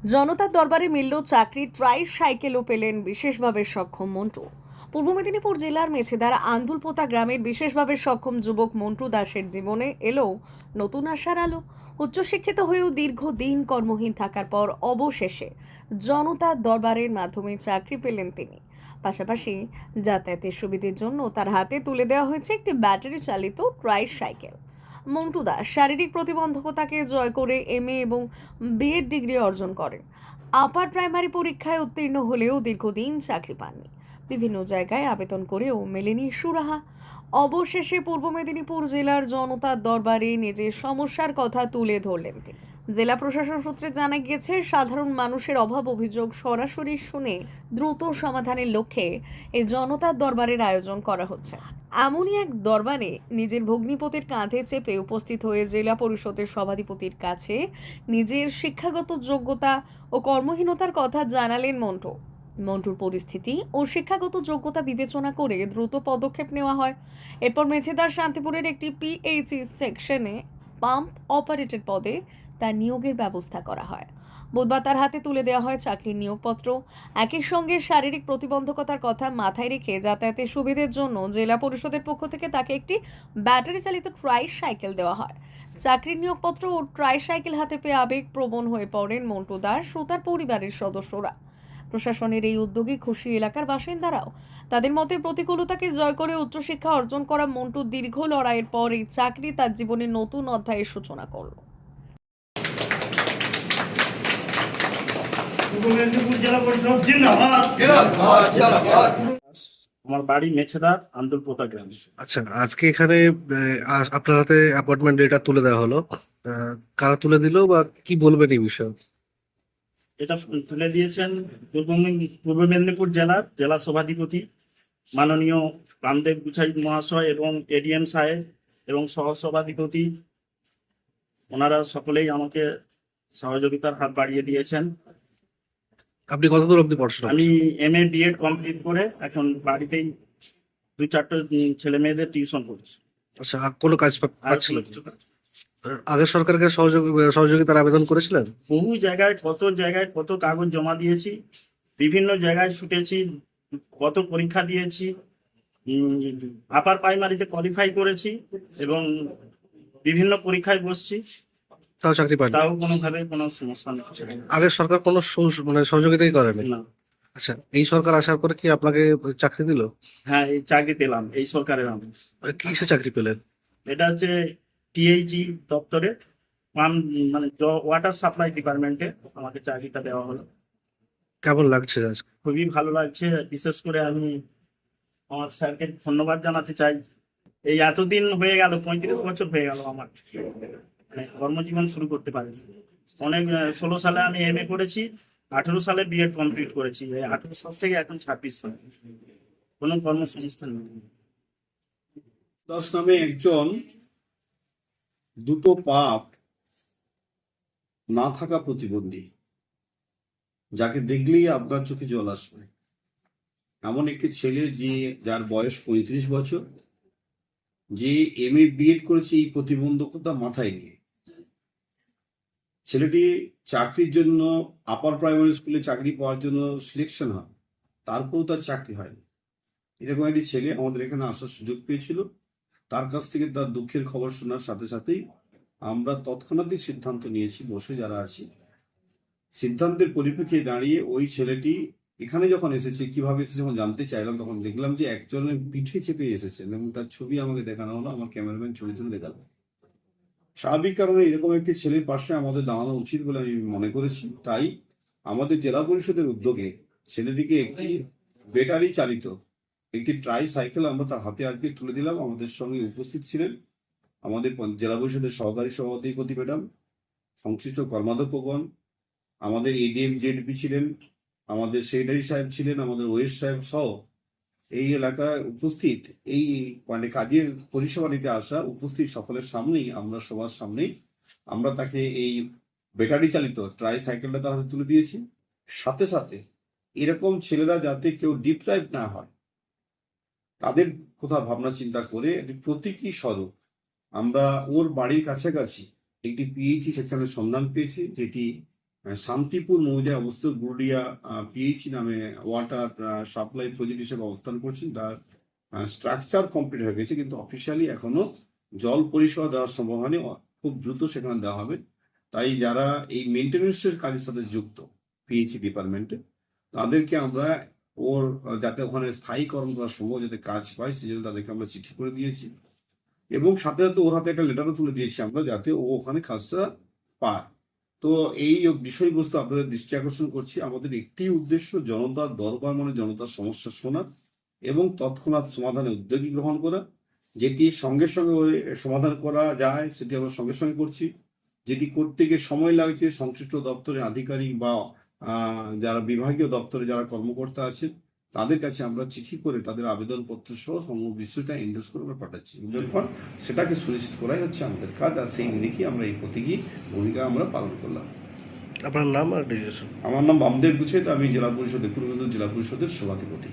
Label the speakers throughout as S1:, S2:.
S1: জনতার দরবারে মিলল চাকরি, ট্রাই সাইকেলও পেলেন বিশেষভাবে সক্ষম মন্টু। পূর্ব মেদিনীপুর জেলার মেছেদার আন্দুলপোতা গ্রামের বিশেষভাবে সক্ষম যুবক মন্টু দাসের জীবনে এলো নতুন আশার আলো। উচ্চশিক্ষিত হয়েও দীর্ঘদিন কর্মহীন থাকার পর অবশেষে জনতার দরবারের মাধ্যমে চাকরি পেলেন তিনি। পাশাপাশি যাতায়াতের সুবিধার জন্য তার হাতে তুলে দেওয়া হয়েছে একটি ব্যাটারি চালিত ট্রাই সাইকেল। মন্টু দাস শারীরিক প্রতিবন্ধকতাকে জয় করে এমএ এবং বিএড ডিগ্রি অর্জন করেন। আপার প্রাইমারি পরীক্ষায় উত্তীর্ণ হলেও দীর্ঘদিন চাকরি পাননি। বিভিন্ন জায়গায় আবেদন করেও মেলেনি সুরাহা। অবশেষে পূর্ব মেদিনীপুর জেলার জনতার দরবারে নিজের সমস্যার কথা তুলে ধরলেন তিনি। জেলা প্রশাসন সূত্রে জানা গিয়েছে, সাধারণ মানুষের অভাব অভিযোগ সরাসরি শুনে দ্রুত সমাধানের লক্ষ্যে এই জনতার দরবারের আয়োজন করা হচ্ছে। এমনই এক দরবারে নিজের ভগ্নিপতির কাঁধে চেপে উপস্থিত হয়ে জেলা পরিষদের সভাধিপতির কাছে নিজের শিক্ষাগত যোগ্যতা ও কর্মহীনতার কথা জানালেন মন্টু। মন্টুর পরিস্থিতি ও শিক্ষাগত যোগ্যতা বিবেচনা করে দ্রুত পদক্ষেপ নেওয়া হয়। এরপর মেছেদার শান্তিপুরের একটি পিএইচই সেকশনে পাম্প অপারেটর পদে তার নিয়োগের ব্যবস্থা করা হয়। বুধবার তার হাতে তুলে দেওয়া হয় চাকরির নিয়োগপত্র। একই সঙ্গে শারীরিক প্রতিবন্ধকতার কথা মাথায় রেখে যাতায়াতের সুবিধের জন্য জেলা পরিষদের পক্ষ থেকে তাকে একটি ব্যাটারি চালিত ট্রাই সাইকেল দেওয়া হয়। চাকরির নিয়োগপত্র ও ট্রাই সাইকেল হাতে পেয়ে আবেগপ্রবণ হয়ে পড়েন মন্টু দাস ও তার পরিবারের সদস্যরা। প্রশাসনের এই উদ্যোগে খুশি এলাকার বাসিন্দারাও। তাদের মতে প্রতিকূলতাকে জয় করে উচ্চশিক্ষা অর্জন করা মন্টুর দীর্ঘ লড়াইয়ের পর এই চাকরি তার জীবনের নতুন অধ্যায়ের সূচনা করল।
S2: আমার বাড়ি মেছেদার আন্দুলপোতা গ্রামে।
S3: আচ্ছা, আজকে এখানে আপনার হাতে অ্যাপয়েন্টমেন্ট এটা তুলে দেওয়া হলো। কারা তুলে দিল বা কি বলবেন এই বিষয়ে?
S2: এটা তুলে দিয়েছেন পূর্ব মেদিনীপুর জেলার জেলা সভাধিপতি মাননীয় রামদেব গুছাই মহাশয় এবং এডিএম সাহেব এবং সহ সভাধিপতি, ওনারা সকলেই আমাকে সহযোগিতার হাত বাড়িয়ে দিয়েছেন।
S3: আপনি কতদূর অবধি পড়াশোনা
S2: আমি
S3: করেছেন?
S2: এমএ বিএড কমপ্লিট করে এখন বাড়িতেই দুই চারটে ছেলে মেয়েদের টিউশন করছি।
S3: আচ্ছা, কোনো কাজ
S2: আর
S3: পাচ্ছিলেন?
S2: কিছু কাজ।
S3: আগের সরকারকে সহযোগিতার আবেদন করেছিলেন?
S2: বহু জায়গায় কত কাগজ জমা দিয়েছি, বিভিন্ন জায়গায় ছুটেছি, কত পরীক্ষা দিয়েছি, আপার প্রাইমারিতে কোয়ালিফাই করেছি এবং বিভিন্ন পরীক্ষায় বসছি,
S3: তাও চাকরি পাননি?
S2: তাও কোনোভাবে কোনো সমস্যা নেই।
S3: আগের সরকার কোনো সহযোগিতাই করেনি?
S2: না।
S3: আচ্ছা, এই সরকার আসার পরে কি আপনাকে চাকরি দিল?
S2: হ্যাঁ, এই চাকরি পেলাম এই সরকারের আমি।
S3: কিসে চাকরি পেলেন?
S2: এটা হচ্ছে পিএইচই দপ্তরে মানে ওয়াটার সাপ্লাই ডিপার্টমেন্টে আমাকে চাকরিটা দেওয়া হলো।
S3: কেমন লাগছে আজকে?
S2: খুবই ভালো লাগছে। বিশেষ করে আমি আমার স্যারকে ধন্যবাদ জানাতে চাই। এই এতদিন হয়ে গেল, 35 বছর হয়ে গেল আমার মানে কর্মজীবন শুরু করতে পারি। অনেক 16 সালে আমি এমএ করেছি, 18 সালে বিএড কমপ্লিট করেছি। এই 18 সাল থেকে এখন 26 সাল কোনো কর্মসংস্থান নেই।
S4: দাস নামে একজন দুটো পা না থাকা প্রতিবন্ধী, যাকে দেখলেই আপনার চোখে জল আসবে, এমন একটি ছেলে যার বয়স 35 বছর, যে এমএ বিএড করেছে এই প্রতিবন্ধকতা মাথায় নিয়ে। ছেলেটি চাকরির জন্য আপার প্রাইমারি স্কুলে চাকরি পাওয়ার জন্য সিলেকশন হয়, তারপরেও তার চাকরি হয়নি। এরকম একটি ছেলে আমাদের এখানে আসার সুযোগ পেয়েছিল। তার কাছ থেকে তার দুঃখের খবর শোনার সাথে সাথেই আমরা তৎক্ষণাৎই সিদ্ধান্ত নিয়েছি, বসে যারা আছি, সিদ্ধান্তের পরিপ্রেক্ষিতে দাঁড়িয়ে ওই ছেলেটি এখানে যখন এসেছে, কিভাবে এসেছে যখন জানতে চাইলাম, তখন দেখলাম যে একজনের পিঠে চেপে এসেছেন এবং তার ছবি আমাকে দেখানো হলো। আমার ক্যামেরাম্যান ছবি তুলে দেখালো। স্বাভাবিক কারণে এরকম একটি ছেলের পাশে আমাদের দাঁড়ানো উচিত বলে আমি মনে করেছি। তাই আমাদের জেলা পরিষদের উদ্যোগে ছেলেটিকে একটি ব্যাটারি চালিত একটি ট্রাই সাইকেল আমরা তার হাতে আজকে তুলে দিলাম। আমাদের সঙ্গে উপস্থিত ছিলেন আমাদের জেলা পরিষদের সহকারী সভাধিপতি ম্যাডাম, সংশ্লিষ্ট কর্মাধ্যক্ষগণ, আমাদের এডিএম জেডপি ছিলেন, আমাদের সেক্রেটারি সাহেব ছিলেন, আমাদের ওএস সাহেব সহ এই এলাকায় উপস্থিত এই মানে কাজের পরিষেবা নিতে আসা উপস্থিত সকলের সামনেই, আমরা সবার সামনেই আমরা তাকে এই ব্যাটারি চালিত ট্রাই সাইকেলটা তার হাতে তুলে দিয়েছি। সাথে সাথে এরকম ছেলেরা যাতে কেউ ডিপ্রাইভ না হয়, তাদের কথা ভাবনা চিন্তা করে একটি প্রতীকী স্বরূপ আমরা ওর বাড়ির কাছাকাছি একটি পিএইচই সেকশনের সন্ধান পেয়েছি, যেটি শান্তিপুর মৌজায় অবস্থিত গুরুডিয়া পিএইচি নামে ওয়াটার সাপ্লাই প্রজেক্ট হিসেবে অবস্থান করছেন। তার স্ট্রাকচার কমপ্লিট হয়ে গেছে, কিন্তু অফিসিয়ালি এখনো জল পরিষেবা দেওয়ার সম্ভাবনা নেই। খুব দ্রুত সেখানে দেওয়া হবে। তাই যারা এই মেনটেন্যান্সের কাজের সাথে যুক্ত পিএইচি ডিপার্টমেন্টে, তাদেরকে আমরা ওর যাতে ওখানে স্থায়ীকরণ করার সময় যাতে কাজ পায় সেই জন্য তাদেরকে আমরা চিঠি করে দিয়েছি, এবং সাথে সাথে ওর হাতে একটা লেটারও তুলে দিয়েছি আমরা, যাতে ও ওখানে কাজটা পায়। তো এই বিষয়বস্তু আপনাদের দৃষ্টি আকর্ষণ করছি। আমাদের একটি উদ্দেশ্য, জনতার দরবার মানে জনতার সমস্যা শোনা এবং তৎক্ষণাৎ সমাধানে উদ্যোগী গ্রহণ করা। যেটি সঙ্গে সঙ্গে ওই সমাধান করা যায় সেটি আমরা সঙ্গে সঙ্গে করছি। যেটি করতে গিয়ে সময় লাগছে, সংশ্লিষ্ট দপ্তরের আধিকারিক বা যারা বিভাগীয় দপ্তরে যারা কর্মকর্তা আছেন তাদের কাছে আমরা চিঠি করে তাদের আবেদনপত্র সহ সমগ্র বিষয়টা এন্ডোর্স করে আমরা পাঠাচ্ছি। সেটাকে সুনিশ্চিত করাই হচ্ছে আমাদের কাজ, আর সেই নিরিখে আমরা এই প্রতীকী ভূমিকা আমরা পালন করলাম।
S3: আপনার নাম আর ডিজিশন?
S4: আমার নাম বামদেব গুছেত, আমি জেলা পরিষদের পূর্ব মেদিনীপুর জেলা পরিষদের সভাধিপতি।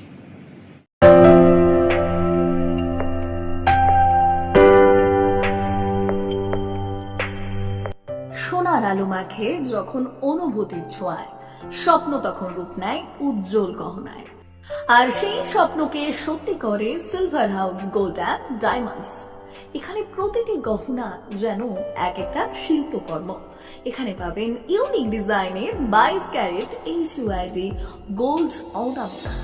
S1: সোনার আলো মাখে যখন অনুভূতির ছোঁয়ায়, স্বপ্ন তখন রূপ নেয় উজ্জ্বল গহনায়। আর সেই স্বপ্নকে সত্যি করে silver house gold and diamonds. এখানে প্রতিটি গহনা যেন এক একটা শিল্পকর্ম। এখানে পাবেন ইউনিক ডিজাইনের 22 carat HUID gold ornaments,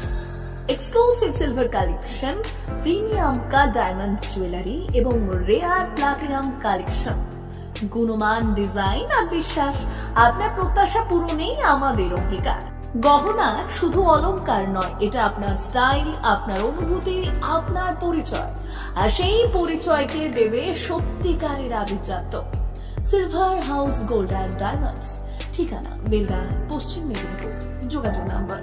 S1: exclusive silver collection, premium cut diamond jewellery এবং রেয়ার প্লাটিনাম কালেকশন। গুণমান ডিজাইন আর বিশ্বাস, আপনার প্রত্যাশা পূরণেই আমাদের অঙ্গীকার। গহনা শুধু অলংকার নয়, এটা আপনার স্টাইল, আপনার অনুভূতি, আপনার পরিচয়। আর সেই পরিচয়কে দেবে সত্যিকারের আভিজাত্য। Silver house gold and diamonds, ঠিকানা বেলদা, পশ্চিম মেদিনীপুর। যোগাযোগ নাম্বার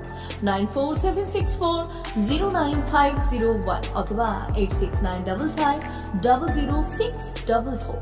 S1: 9476409501 অথবা 8695500644।